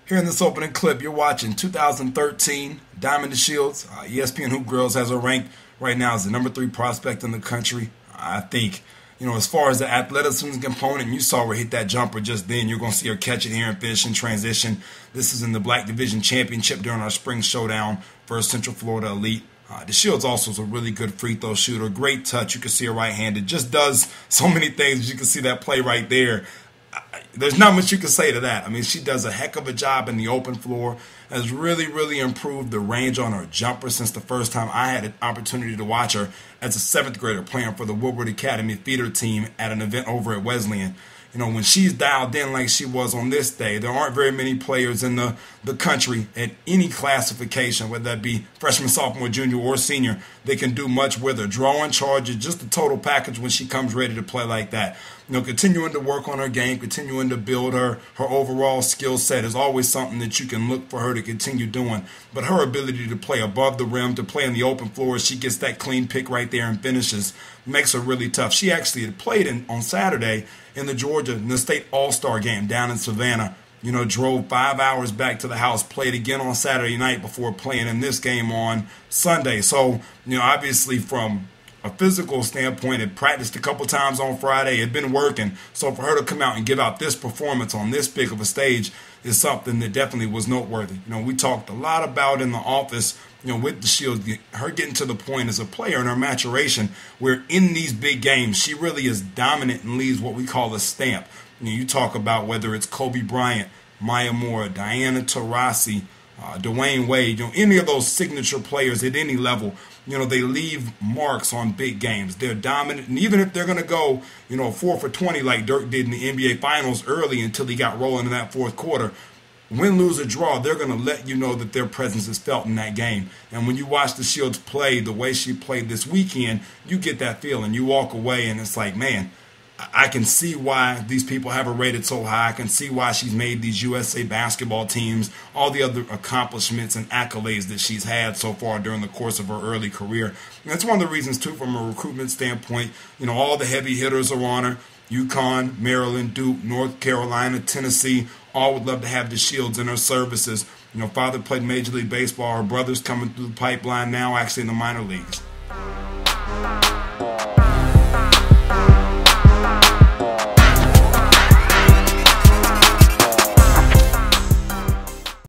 Here in this opening clip, you're watching 2013 Diamond Deshields. ESPNHoopGurlz has her ranked right now as the #3 prospect in the country. I think, as far as the athleticism component, you saw her hit that jumper just then. You're going to see her catch it here and finish in transition. This is in the Black Division Championship during our Spring Showdown versus Central Florida Elite. Deshields also is a really good free throw shooter. Great touch. You can see her right-handed. Just does so many things. You can see that play right there. There's not much you can say to that. I mean, she does a heck of a job in the open floor, has really, really improved the range on her jumper since the first time I had an opportunity to watch her as a 7th grader playing for the Woodward Academy feeder team at an event over at Wesleyan. When she's dialed in like she was on this day, there aren't very many players in the country at any classification, whether that be freshman, sophomore, junior, or senior, they can do much with her. Drawing charges, just the total package when she comes ready to play like that. Continuing to work on her game, continuing to build her overall skill set is always something that you can look for her to continue doing. But her ability to play above the rim, to play in the open floor, she gets that clean pick right there and finishes, makes her really tough. She actually had played on Saturday in the state all-star game down in Savannah. Drove 5 hours back to the house, played again on Saturday night before playing in this game on Sunday. So, obviously from a physical standpoint, had practiced a couple times on Friday, had been working. So for her to come out and give out this performance on this big of a stage is something that definitely was noteworthy. We talked a lot about in the office, with Deshields, her getting to the point as a player and her maturation, where in these big games, she really is dominant and leaves what we call a stamp. You talk about whether it's Kobe Bryant, Maya Moore, Diana Taurasi, Dwayne Wade, any of those signature players at any level, they leave marks on big games. They're dominant, and even if they're going to go, 4 for 20 like Dirk did in the NBA Finals early until he got rolling in that fourth quarter, win, lose, or draw, they're going to let you know that their presence is felt in that game. And when you watch Deshields play the way she played this weekend, you get that feeling. You walk away, and it's like, man, I can see why these people have her rated so high. I can see why she's made these USA basketball teams, all the other accomplishments and accolades that she's had so far during the course of her early career. And that's one of the reasons, too, from a recruitment standpoint, all the heavy hitters are on her. UConn, Maryland, Duke, North Carolina, Tennessee, all would love to have Deshields in her services. Father played Major League Baseball. Her brother's coming through the pipeline now, actually in the minor leagues.